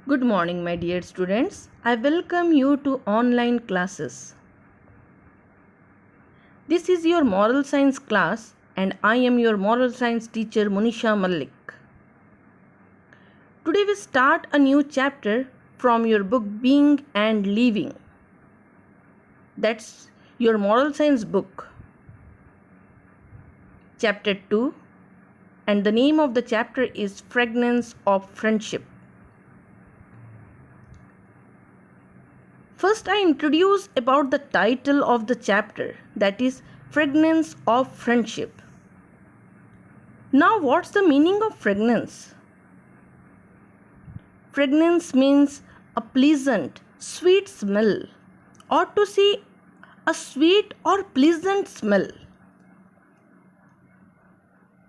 Good morning, my dear students. I welcome you to online classes. This is your moral science class, and I am your moral science teacher Munisha Malik. Today we start a new chapter from your book Being and Living. That's your moral science book. Chapter 2, and the name of the chapter is Fragrance of Friendship. First, I introduce about the title of the chapter, that is Fragrance of Friendship. Now, what's the meaning of fragrance? Fragrance means a pleasant, sweet smell, or to say a sweet or pleasant smell.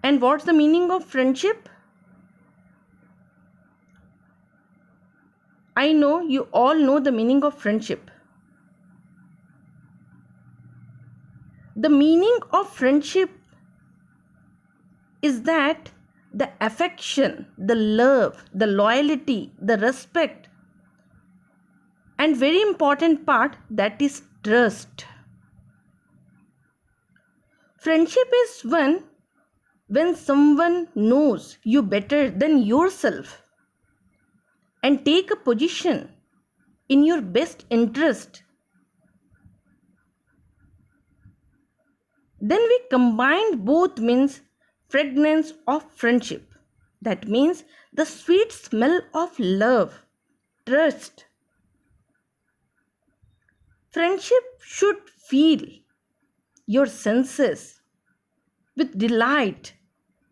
And what's the meaning of friendship? I know you all know the meaning of friendship. The meaning of friendship is that the affection, the love, the loyalty, the respect, and very important part, that is trust. Friendship is when someone knows you better than yourself and take a position in your best interest. Then we combined both means fragrance of friendship. That means the sweet smell of love, trust. Friendship should fill your senses with delight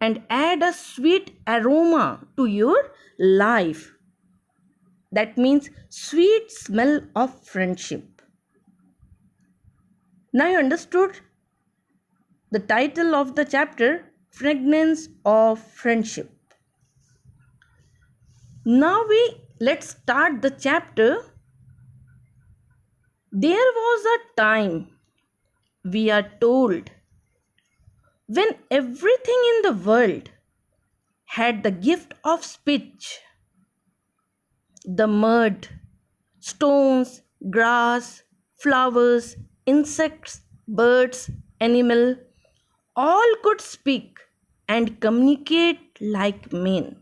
and add a sweet aroma to your life. That means sweet smell of friendship. Now you understood the title of the chapter, Fragrance of Friendship. Now let's start the chapter. There was a time, we are told, when everything in the world had the gift of speech. The mud, stones, grass, flowers, insects, birds, animal, all could speak and communicate like men.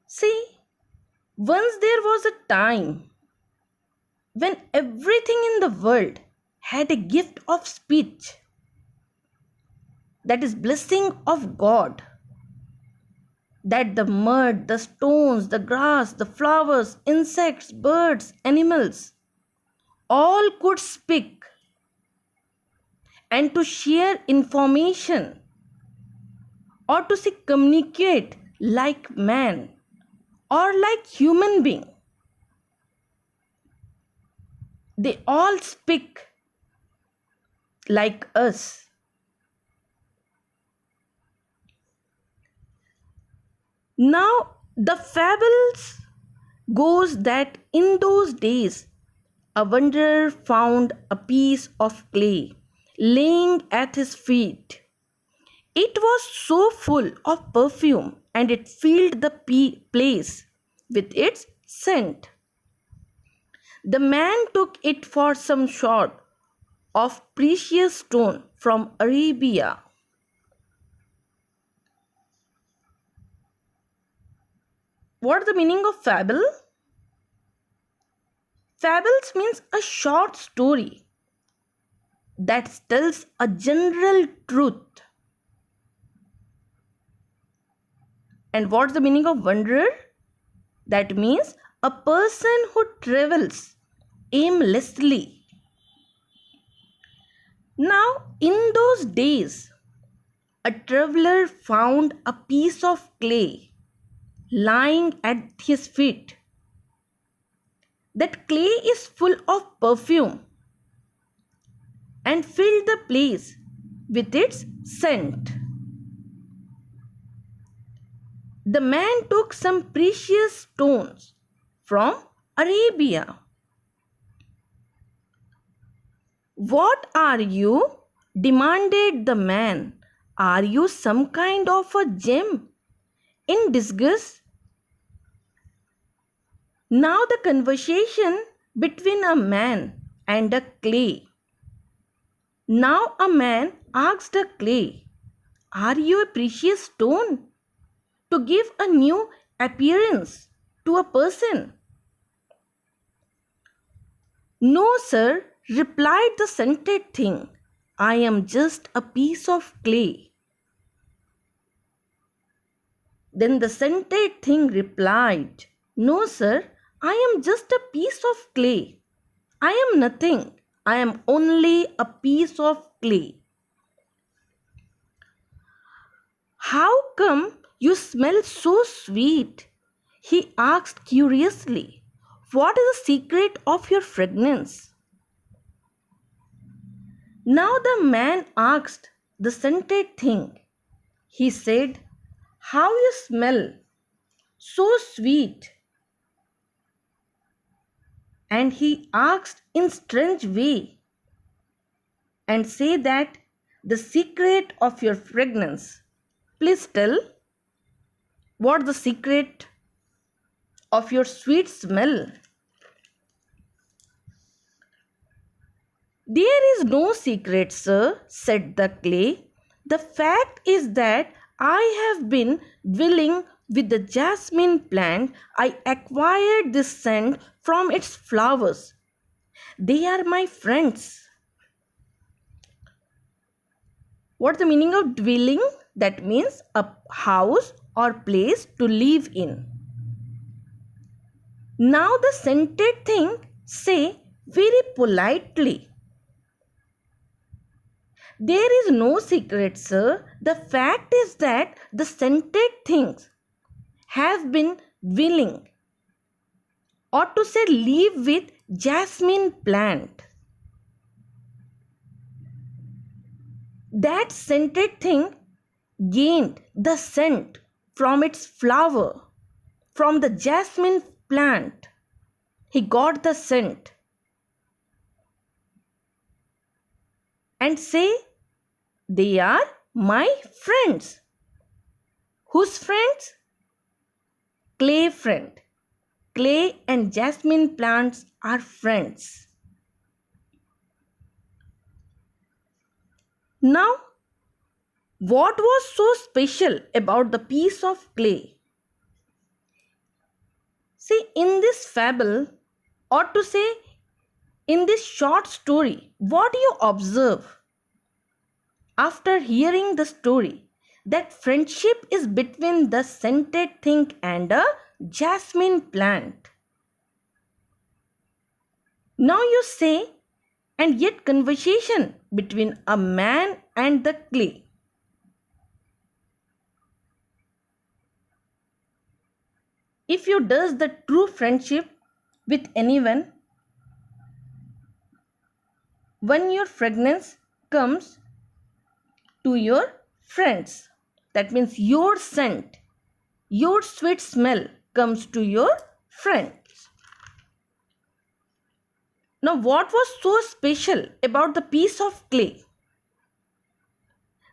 See, once there was a time when everything in the world had a gift of speech, that is blessing of God, that the mud, the stones, the grass, the flowers, insects, birds, animals, all could speak and to share information or to say communicate like man or like human being. They all speak like us. Now the fables goes that in those days a wanderer found a piece of clay laying at his feet. It was so full of perfume and it filled the place with its scent. The man took it for some sort of precious stone from Arabia. What is the meaning of fable? Fables means a short story that tells a general truth. And what's the meaning of wanderer? That means a person who travels aimlessly. Now, in those days, a traveler found a piece of clay lying at his feet. That clay is full of perfume and filled the place with its scent. The man took some precious stones from Arabia. "What are you?" demanded the man Are you some kind of a gem in disguise? Now the conversation between a man and a clay. Now a man asked a clay, "Are you a precious stone to give a new appearance to a person?" "No, sir," replied the scented thing. "I am just a piece of clay." Then the scented thing replied, "No, sir, I am just a piece of clay. I am nothing. I am only a piece of clay." "How come you smell so sweet?" he asked curiously. "What is the secret of your fragrance?" Now the man asked the scented thing. He said, "How you smell so sweet?" And he asked in strange way and say that the secret of your fragrance. Please tell what the secret of your sweet smell. "There is no secret, sir," said the clay. "The fact is that I have been dwelling with the jasmine plant. I acquired this scent from its flowers. They are my friends." What's the meaning of dwelling? That means a house or place to live in. Now the scented thing say very politely, "There is no secret, sir. The fact is that the scented things have been dwelling, or to say live with jasmine plant. That scented thing gained the scent from its flower, from the jasmine plant. He got the scent." And say, "They are my friends." Whose friends? Clay friend. Clay and jasmine plants are friends. Now, what was so special about the piece of clay? See, in this fable, or to say in this short story, what do you observe? After hearing the story, that friendship is between the scented thing and a jasmine plant. Now you say, and yet conversation between a man and the clay. If you does the true friendship with anyone, when your fragrance comes to your friends, that means your scent, your sweet smell comes to your friends. Now, what was so special about the piece of clay?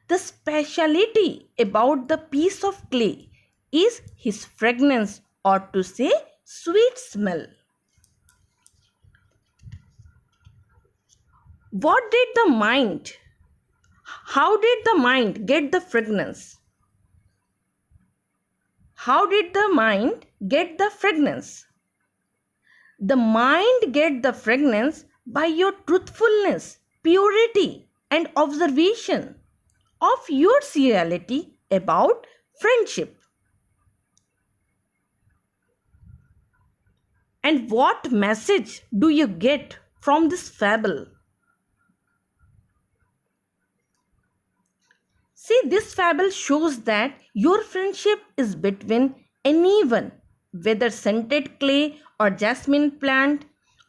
The speciality about the piece of clay is his fragrance, or to say sweet smell. What did the mind? How did the mind get the fragrance? How did the mind get the fragrance? The mind get the fragrance by your truthfulness, purity, and observation of your reality about friendship. And what message do you get from this fable? See, this fable shows that your friendship is between anyone, whether scented clay or jasmine plant,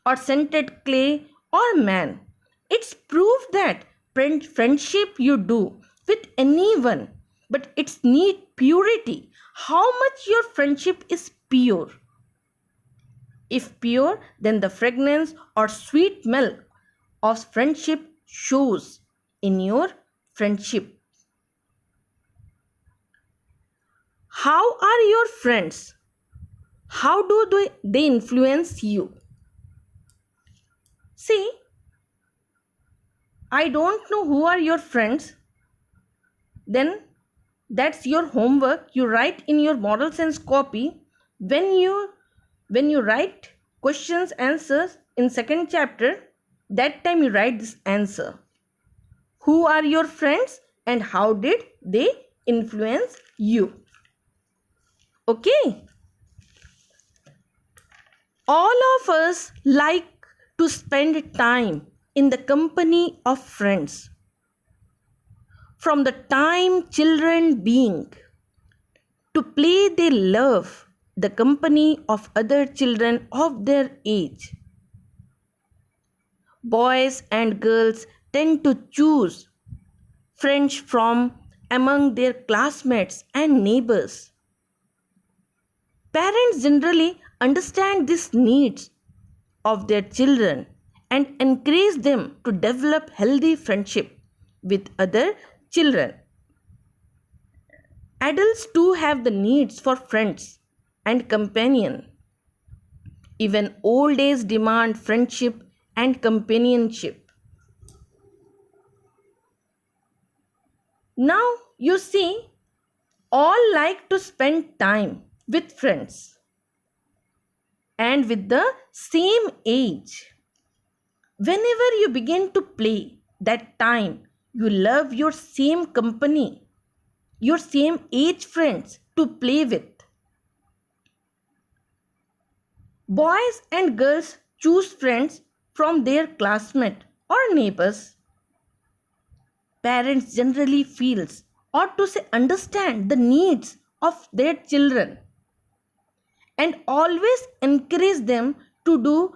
or scented clay or man. It's proof that friendship you do with anyone, but it's need purity. How much your friendship is pure? If pure, then the fragrance or sweet milk of friendship shows in your friendship. How are your friends? How do they influence you? See, I don't know who are your friends. Then that's your homework. You write in your moral sense copy. When you write questions answers in second chapter, that time you write this answer. Who are your friends and how did they influence you? Okay. All of us like to spend time in the company of friends. From the time children being to play, they love the company of other children of their age. Boys and girls tend to choose friends from among their classmates and neighbors. Parents generally understand these needs of their children and encourage them to develop healthy friendship with other children. Adults too have the needs for friends and companion. Even old age demand friendship and companionship. Now you see, all like to spend time with friends and with the same age. Whenever you begin to play, that time you love your same company, your same age friends to play with. Boys and girls choose friends from their classmates or neighbors. Parents generally feels or to say understand the needs of their children and always encourage them to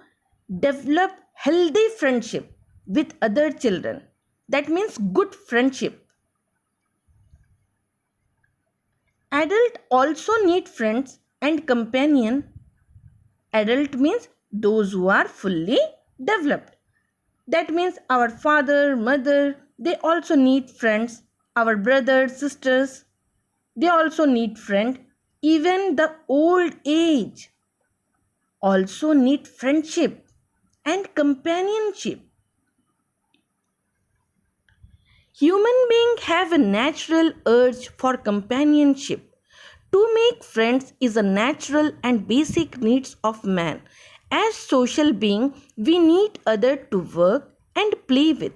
develop healthy friendship with other children. That means good friendship. Adult also need friends and companion. Adult means those who are fully developed. That means our father, mother, they also need friends. Our brothers, sisters, they also need friends. Even the old age also need friendship and companionship. Human beings have a natural urge for companionship. To make friends is a natural and basic needs of man. As social being, we need other to work and play with.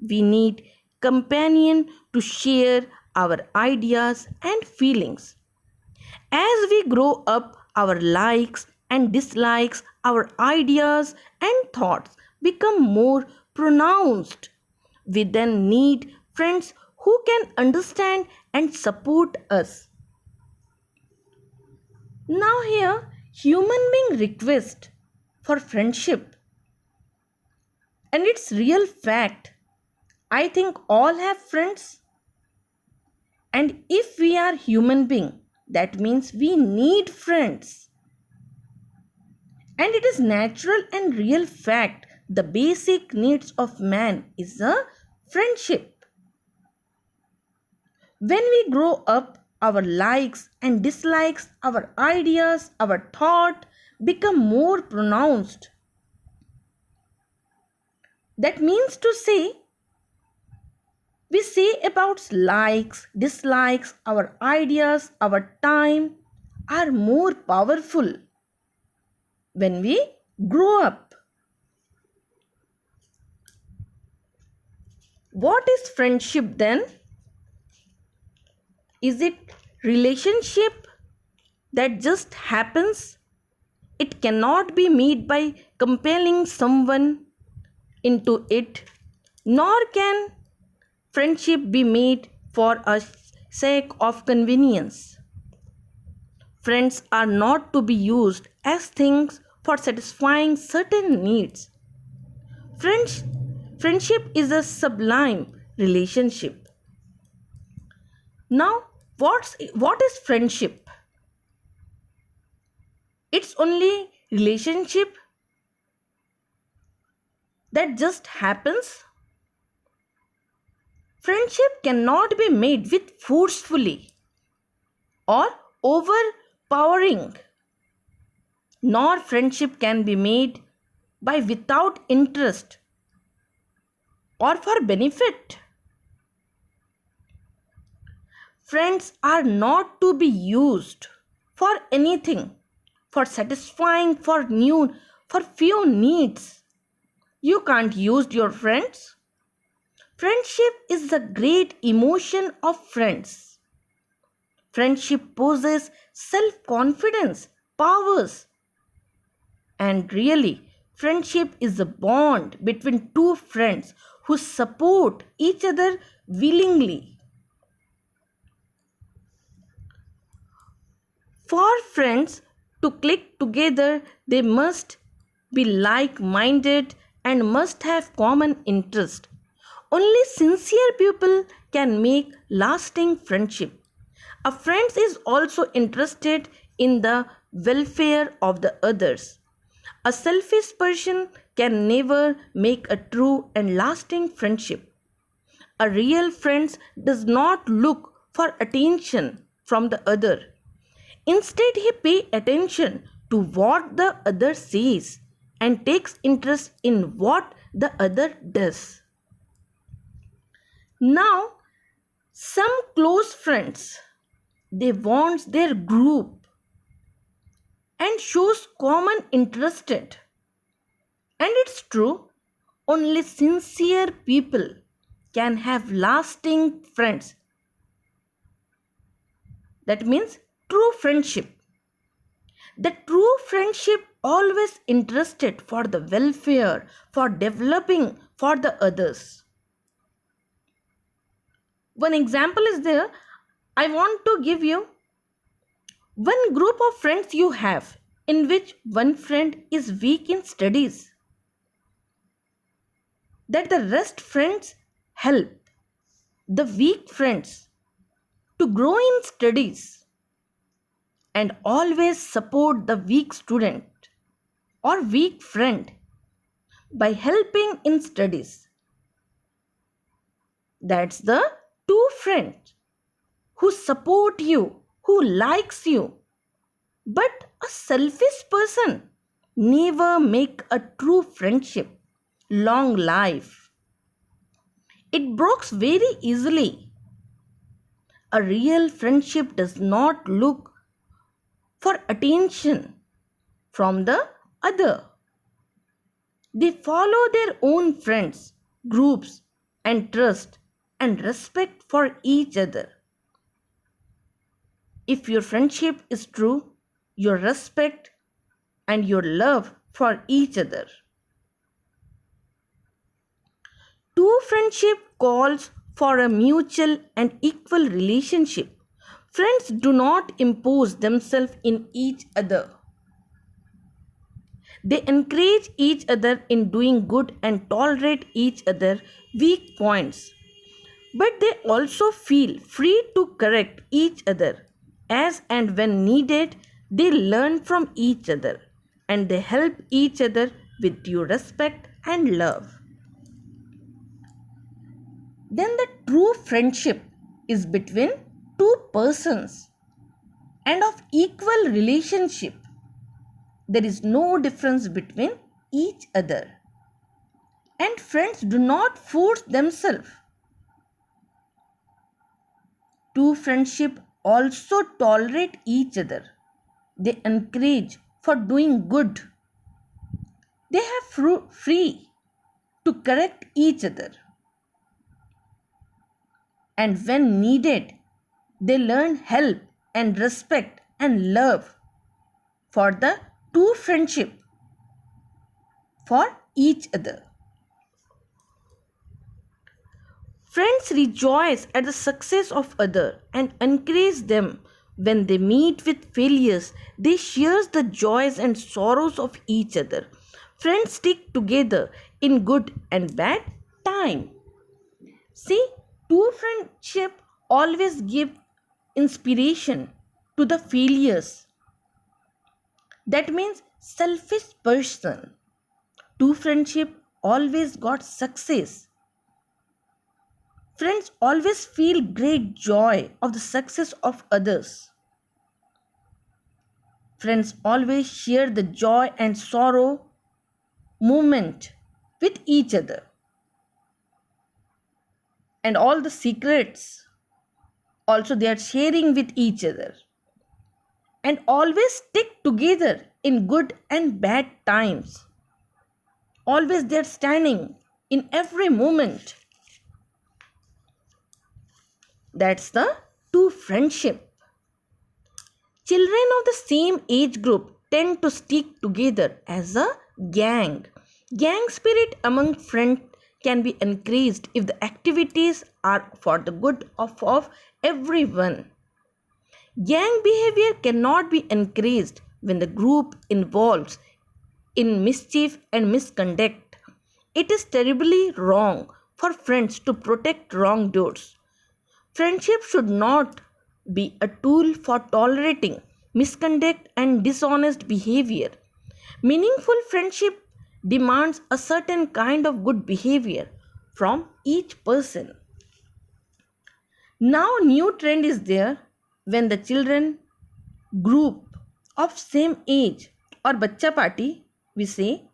We need companion to share our ideas and feelings. As we grow up, our likes and dislikes, our ideas and thoughts become more pronounced. We then need friends who can understand and support us. Now here, human being request for friendship. And it's real fact. I think all have friends. And if we are human being, that means we need friends. And it is natural and real fact. The basic needs of man is a friendship. When we grow up, our likes and dislikes, our ideas, our thought become more pronounced. That means to say, we say about likes, dislikes, our ideas, our time are more powerful when we grow up. What is friendship then? Is it relationship that just happens? It cannot be made by compelling someone into it, nor can friendship be made for a sake of convenience. Friends are not to be used as things for satisfying certain needs. Friendship is a sublime relationship. Now, what is friendship? It's only relationship that just happens. Friendship cannot be made with forcefully or overpowering, nor friendship can be made by without interest or for benefit. Friends are not to be used for anything, for satisfying for few needs. You can't use your friends. Friendship is the great emotion of friends. Friendship possesses self-confidence, powers, and really, friendship is a bond between two friends who support each other willingly. For friends to click together, they must be like minded and must have common interest. Only sincere people can make lasting friendship. A friend is also interested in the welfare of the others. A selfish person can never make a true and lasting friendship. A real friend does not look for attention from the other. Instead, he pays attention to what the other says and takes interest in what the other does. Now, some close friends, they want their group and shows common interested. And it's true, only sincere people can have lasting friends. That means true friendship. The true friendship always interested for the welfare, for developing for the others. One example is there. I want to give you one group of friends you have in which one friend is weak in studies, that the rest friends help the weak friends to grow in studies and always support the weak student or weak friend by helping in studies. That's the two friends who support you, who likes you. But a selfish person never make a true friendship long life. It breaks very easily. A real friendship does not look for attention from the other. They follow their own friends, groups, and trust and respect for each other. If your friendship is true, your respect and your love for each other. True friendship calls for a mutual and equal relationship. Friends do not impose themselves in each other. They encourage each other in doing good and tolerate each other's weak points. But they also feel free to correct each other as and when needed. They learn from each other and they help each other with due respect and love. Then the true friendship is between two persons and of equal relationship. There is no difference between each other. And friends do not force themselves. True friendship also tolerate each other. They encourage for doing good. They have free to correct each other. And when needed, they learn help and respect and love for the true friendship for each other. Friends rejoice at the success of others and encourage them. When they meet with failures, they share the joys and sorrows of each other. Friends stick together in good and bad time. See, true friendship always give inspiration to the failures. That means selfish person. True friendship always got success. Friends always feel great joy of the success of others. Friends always share the joy and sorrow moment with each other, and all the secrets also they are sharing with each other, and always stick together in good and bad times. Always they are standing in every moment. That's the true friendship. Children of the same age group tend to stick together as a gang. Gang spirit among friends can be increased if the activities are for the good of everyone. Gang behavior cannot be encouraged when the group involves in mischief and misconduct. It is terribly wrong for friends to protect wrongdoers. Friendship should not be a tool for tolerating misconduct and dishonest behavior. Meaningful friendship demands a certain kind of good behavior from each person. Now new trend is there when the children group of same age or bachcha party we say,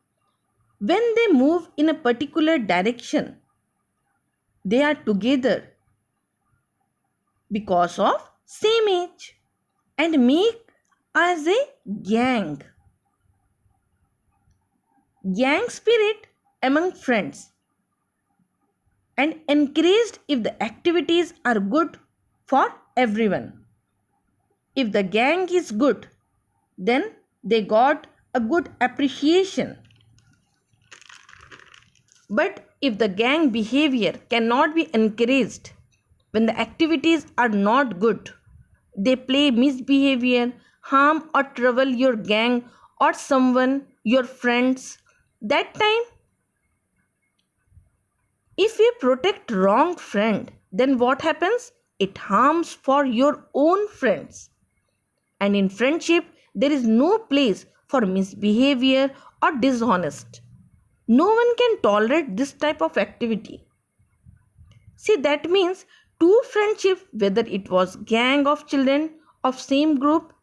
when they move in a particular direction they are together because of same age and make as a gang. Gang spirit among friends and encouraged if the activities are good for everyone. If the gang is good, then they got a good appreciation. But if the gang behavior cannot be encouraged, when the activities are not good, they play misbehavior, harm or trouble your gang or someone, your friends, that time if you protect wrong friend, then what happens? It harms for your own friends. And in friendship, there is no place for misbehavior or dishonest. No one can tolerate this type of activity. See, that means true friendship, whether it was gang of children of same group,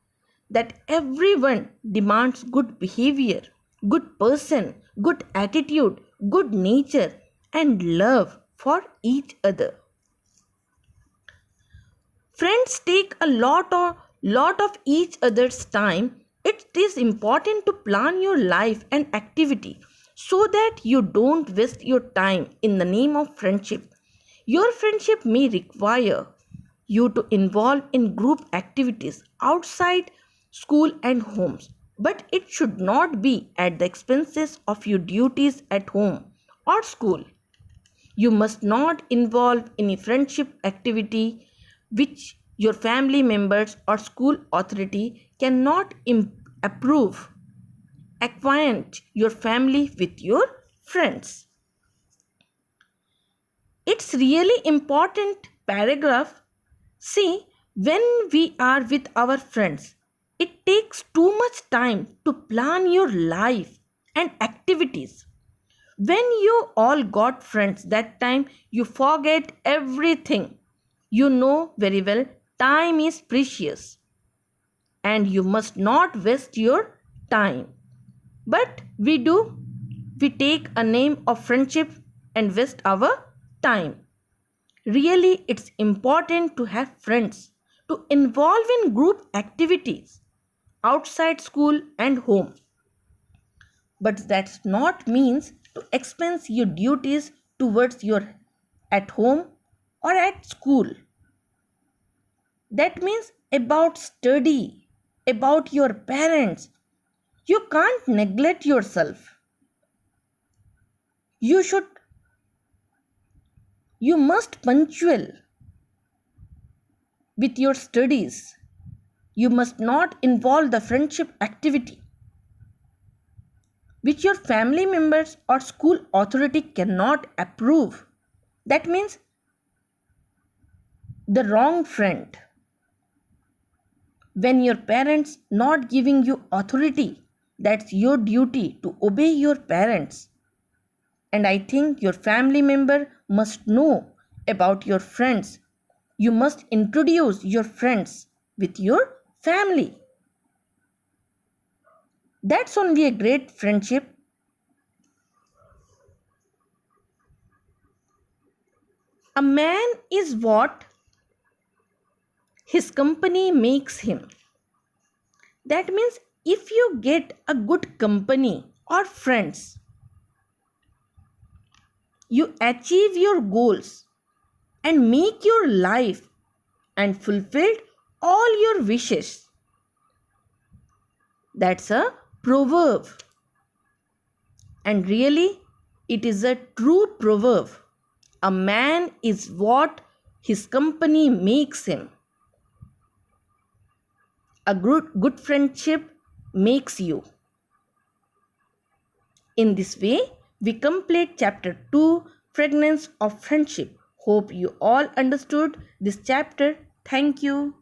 that everyone demands good behavior, good person, good attitude, good nature and love for each other. Friends take a lot of each other's time. It is important to plan your life and activity so that you don't waste your time in the name of friendship. Your friendship may require you to involve in group activities outside school and homes, but it should not be at the expenses of your duties at home or school. You must not involve any friendship activity which your family members or school authority cannot approve. Acquaint your family with your friends. It's really important paragraph. See, when we are with our friends, it takes too much time to plan your life and activities. When you all got friends, that time you forget everything. You know very well time is precious and you must not waste your time. But we do. We take a name of friendship and waste our time. Really, it's important to have friends, to involve in group activities outside school and home. But that's not means to expense your duties towards your at home or at school. That means about study, about your parents. You can't neglect yourself. You must punctual with your studies. You must not involve the friendship activity which your family members or school authority cannot approve. That means the wrong friend. When your parents not giving you authority, that's your duty to obey your parents. And I think your family member must know about your friends. You must introduce your friends with your family. That's only a great friendship. A man is what his company makes him. That means if you get a good company or friends, you achieve your goals and make your life and fulfilled all your wishes. That's a proverb. And really, it is a true proverb. A man is what his company makes him. A good friendship makes you. In this way, we complete chapter 2, Fragrance of Friendship. Hope you all understood this chapter. Thank you.